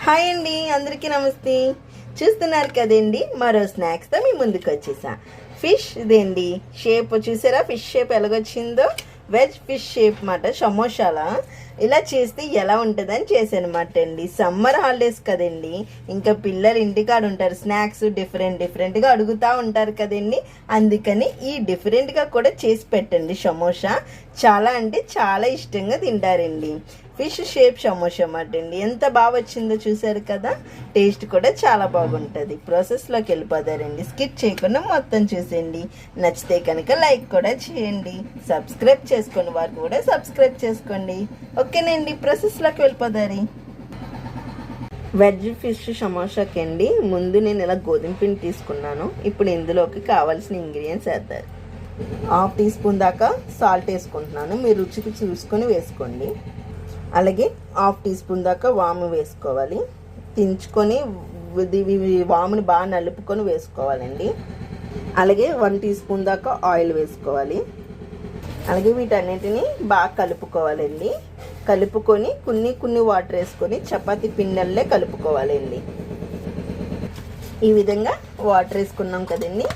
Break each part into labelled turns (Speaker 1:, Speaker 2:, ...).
Speaker 1: Hi అండి, అందరికీ నమస్తే. చూస్తున్నారు కదండి, మరో స్నాక్స్తో మీ ముందుకు వచ్చేసా. ఫిష్ ఇదేండి షేప్ చూసారా, ఫిష్ షేప్ ఎలాగొచ్చిందో. వెజ్ ఫిష్ షేప్ మాట, సమోసాలా ఇలా చేస్తే ఎలా ఉంటుందని చేశానమాట అండి. సమ్మర్ హాలిడేస్ కదండి, ఇంకా పిల్లలు ఇంటికాడ ఉంటారు, స్నాక్స్ డిఫరెంట్గా అడుగుతూ ఉంటారు కదండి. అందుకని ఈ డిఫరెంట్గా కూడా చేసి పెట్టండి. సమోసా చాలా అంటే చాలా ఇష్టంగా తింటారండి. ఫిష్ షేప్ సమోసా అన్నమాట అండి. ఎంత బాగా వచ్చిందో చూసారు కదా. టేస్ట్ కూడా చాలా బాగుంటుంది. ప్రాసెస్లోకి వెళ్ళిపోతారండి. స్కిప్ చేయకుండా మొత్తం చూసేయండి. నచ్చితే కనుక లైక్ కూడా చేయండి. సబ్స్క్రైబ్ చేసుకుని వారు కూడా సబ్స్క్రైబ్ చేసుకోండి. ఓకేనండి, ప్రాసెస్లోకి వెళ్ళిపోతారు. వెజ్ ఫిష్ సమోసాకి అండి ముందు నేను ఇలా గోధుమ పిండి తీసుకున్నాను. ఇప్పుడు ఇందులోకి కావాల్సిన ఇంగ్రీడియంట్స్ వేస్తారు. 1/2 టీ స్పూన్ దాకా సాల్ట్ వేసుకుంటున్నాను. మీరు రుచికి చూసుకొని వేసుకోండి. అలాగే 1/2 టీ స్పూన్ దాకా వాము వేసుకోవాలి. దించుకొని వాముని బాగా నలుపుకొని వేసుకోవాలండి. అలాగే 1 టీ స్పూన్ దాకా ఆయిల్ వేసుకోవాలి. అలాగే వీటన్నిటిని బాగా కలుపుకోవాలండి. కలుపుకొని కొన్ని వాటర్ వేసుకొని చపాతీ పిండల్లే కలుపుకోవాలండి. ఈ విధంగా వాటర్ వేసుకున్నాం కదండి,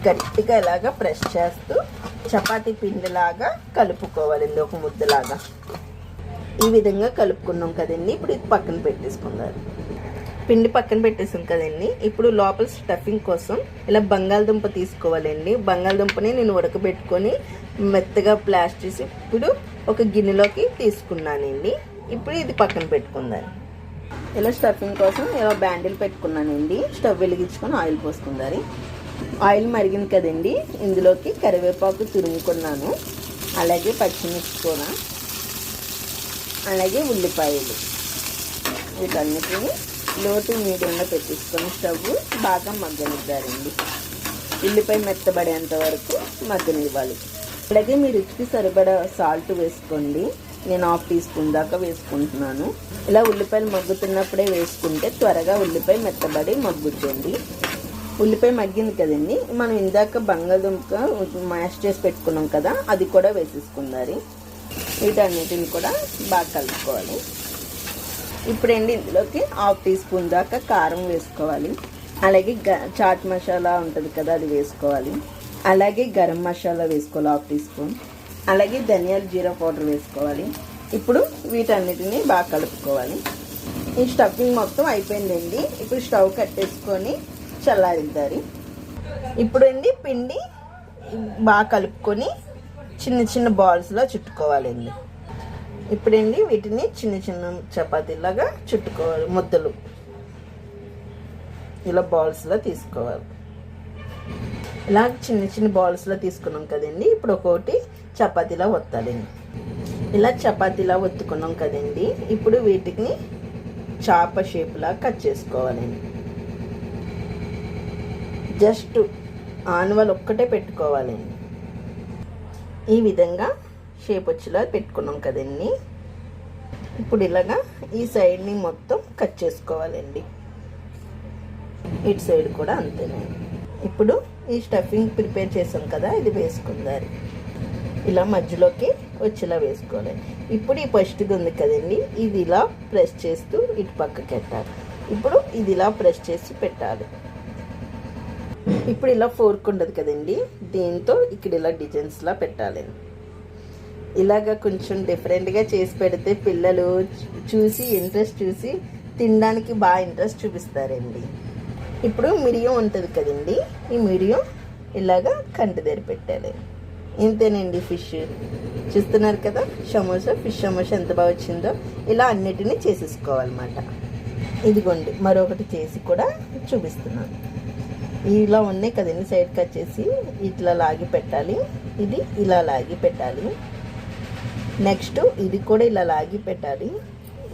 Speaker 1: గట్టిగా ఇలాగా ప్రెస్ చేస్తూ చపాతీ పిండిలాగా కలుపుకోవాలండి, ఒక ముద్దలాగా. ఈ విధంగా కలుపుకున్నాం కదండి. ఇప్పుడు ఇది పక్కన పెట్టేసుకుందాం. పిండి పక్కన పెట్టేసాం కదండి. ఇప్పుడు లోపల స్టఫింగ్ కోసం ఇలా బంగాళదుంప తీసుకోవాలండి. బంగాళదుంపని నేను ఉడకబెట్టుకొని మెత్తగా ప్లాస్ట్ చేసి ఇప్పుడు ఒక గిన్నెలోకి తీసుకున్నానండి. ఇప్పుడు ఇది పక్కన పెట్టుకుందాం. ఇలా స్టఫింగ్ కోసం ఇలా బ్యాండిల్ పెట్టుకున్నానండి. స్టవ్ వెలిగించుకొని ఆయిల్ పోసుకుందాం. ఆయిల్ మరిగింది కదండి, ఇందులోకి కరివేపాకు తురుముకున్నాను. అలాగే పచ్చిమిర్చి కూడా, అలాగే ఉల్లిపాయలు, వీటన్నిటిని లో టు మీడియంలో పెట్టేసుకొని స్టవ్ బాగా మగ్గనిద్దారండి. ఉల్లిపాయ మెత్తబడేంత వరకు మగ్గనివ్వాలి. అలాగే మీ రుచికి సరిపడా సాల్ట్ వేసుకోండి. నేను 1/2 టీ స్పూన్ దాకా వేసుకుంటున్నాను. ఇలా ఉల్లిపాయలు మగ్గుతున్నప్పుడే వేసుకుంటే త్వరగా ఉల్లిపాయ మెత్తబడి మగ్గుతుంది. ఉల్లిపాయ మగ్గింది కదండి, మనం ఇందాక బంగాళదుంప మ్యాష్ చేసి పెట్టుకున్నాం కదా, అది కూడా వేసేసుకుందాం. వీటన్నిటిని కూడా బాగా కలుపుకోవాలి. ఇప్పుడండి ఇందులోకి 1/2 టీ స్పూన్ దాకా కారం వేసుకోవాలి. అలాగే చాట్ మసాలా ఉంటుంది కదా, అది వేసుకోవాలి. అలాగే గరం మసాలా వేసుకోవాలి 1/2 టీ స్పూన్. అలాగే ధనియాల జీరా పౌడర్ వేసుకోవాలి. ఇప్పుడు వీటన్నిటిని బాగా కలుపుకోవాలి. ఈ స్టఫింగ్ మొత్తం అయిపోయిందండి. ఇప్పుడు స్టవ్ కట్టేసుకొని చల్లారిద్దారి. ఇప్పుడు అండి పిండి బాగా కలుపుకొని చిన్న బాల్స్లో చుట్టుకోవాలండి. ఇప్పుడండి వీటిని చిన్న చపాతీలాగా చుట్టుకోవాలి. ముద్దలు ఇలా బాల్స్లో తీసుకోవాలి. ఇలా చిన్న బాల్స్లో తీసుకున్నాం కదండి. ఇప్పుడు ఒక్కొక్కటి చపాతీలా ఒత్తాలండి. ఇలా చపాతీలా ఒత్తుకున్నాం కదండి. ఇప్పుడు వీటిని చాప షేప్లా కట్ చేసుకోవాలండి. జస్ట్ ఆనువల్ ఒక్కటే పెట్టుకోవాలండి. ఈ విధంగా షేప్ వచ్చేలా పెట్టుకున్నాం కదండి. ఇప్పుడు ఇలాగా ఈ సైడ్ని మొత్తం కట్ చేసుకోవాలండి. ఇటు సైడ్ కూడా అంతేనండి. ఇప్పుడు ఈ స్టఫింగ్ ప్రిపేర్ చేసాం కదా, ఇది వేసుకుందాం. ఇలా మధ్యలోకి వచ్చేలా వేసుకోవాలి. ఇప్పుడు ఈ ఫస్ట్ది ఉంది కదండి, ఇది ఇలా ప్రెస్ చేస్తూ ఇటు పక్కకి పెట్టాలి. ఇప్పుడు ఇది ఇలా ప్రెస్ చేసి పెట్టాలి. ఇప్పుడు ఇలా ఫోర్క్ ఉండదు కదండి, దీంతో ఇక్కడ ఇలా డిజైన్స్లా పెట్టాలి. ఇలాగా కొంచెం డిఫరెంట్గా చేసి పెడితే పిల్లలు ఇంట్రెస్ట్ చూసి తినడానికి బాగా ఇంట్రెస్ట్ చూపిస్తారండి. ఇప్పుడు మిడియం ఉంటుంది కదండి, ఈ మిడియం ఇలాగా కంటి దగ్గర పెట్టాలి. ఇంతేనండి ఫిష్. చూస్తున్నారు కదా ఫిష్ సమోసా ఎంత బాగా వచ్చిందో. ఇలా అన్నిటినీ చేసేసుకోవాలన్నమాట. ఇదిగోండి మరొకటి చేసి కూడా చూపిస్తున్నాను. ఇలా ఉన్నాయి కదండి, సైడ్ కట్ చేసి ఇట్లా లాగి పెట్టాలి. ఇది ఇలా లాగి పెట్టాలి. నెక్స్ట్ ఇది కూడా ఇలా లాగి పెట్టాలి.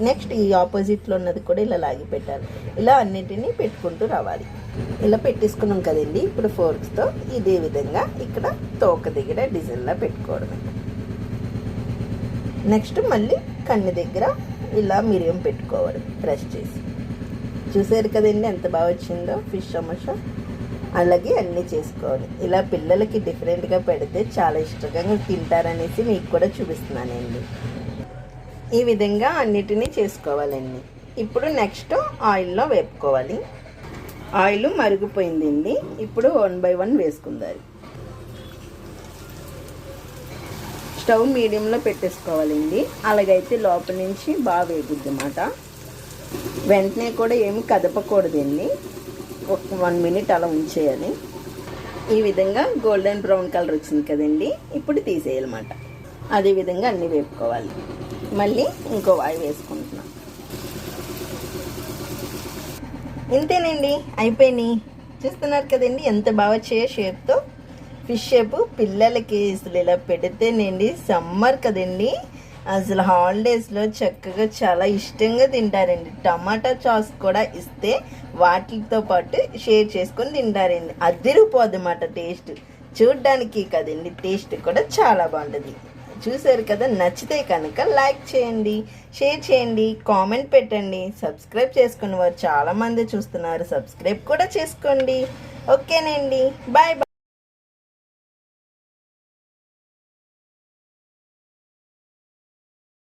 Speaker 1: నెక్స్ట్ ఈ ఆపోజిట్లో ఉన్నది కూడా ఇలా లాగి పెట్టాలి. ఇలా అన్నిటినీ పెట్టుకుంటూ రావాలి. ఇలా పెట్టేసుకున్నాం కదండి. ఇప్పుడు ఫోర్క్స్తో ఇదే విధంగా ఇక్కడ తోక దగ్గర డిజైన్లా పెట్టుకోవడమే. నెక్స్ట్ మళ్ళీ కన్ను దగ్గర ఇలా మిరియం పెట్టుకోవడం ప్రెస్ చేసి. చూసారు కదండి ఎంత బాగా వచ్చిందో ఫిష్ సమోసా. అలాగే అన్నీ చేసుకోవాలి. ఇలా పిల్లలకి డిఫరెంట్గా పెడితే చాలా ఇష్టంగా తింటారనేసి మీకు కూడా చూపిస్తున్నానండి. ఈ విధంగా అన్నిటినీ చేసుకోవాలండి. ఇప్పుడు నెక్స్ట్ ఆయిల్లో వేపుకోవాలి. ఆయిల్ మరిగిపోయిందండి. ఇప్పుడు 1 బై 1 వేసుకుందాం. స్టవ్ మీడియంలో పెట్టేసుకోవాలండి. అలాగైతే లోపల నుంచి బాగా వేగుద్ది అన్నమాట. వెంటనే కూడా ఏమి కదపకూడదండి. ఒక 1 మినిట్ అలా ఉంచేయాలి. ఈ విధంగా గోల్డెన్ బ్రౌన్ కలర్ వచ్చింది కదండి, ఇప్పుడు తీసేయాలన్నమాట. అదే విధంగా అన్నీ వేపుకోవాలి. మళ్ళీ ఇంకో వాయి వేసుకుంటున్నాం. ఇంతేనండి, అయిపోయినాయి. చూస్తున్నారు కదండి ఎంత బాగా వచ్చాయో షేప్తో. ఫిష్ షేప్ పిల్లలకి అసలు ఇలా పెడితేనండి, సమ్మర్ కదండి, అసలు హాలిడేస్లో చక్కగా చాలా ఇష్టంగా తింటారండి. టమాటా సాస్ కూడా ఇస్తే వాటితో పాటు షేర్ చేసుకొని తింటారండి. అదిరిపోద్ది అన్నమాట టేస్ట్. చూడ్డానికి కదండి, టేస్ట్ కూడా చాలా బాగుంటుంది. చూసారు కదా, నచ్చితే కనుక లైక్ చేయండి, షేర్ చేయండి, కామెంట్ పెట్టండి. సబ్స్క్రైబ్ చేసుకున్న వారు చాలామంది చూస్తున్నారు, సబ్స్క్రైబ్ కూడా చేసుకోండి. ఓకేనండి, బాయ్ బాయ్.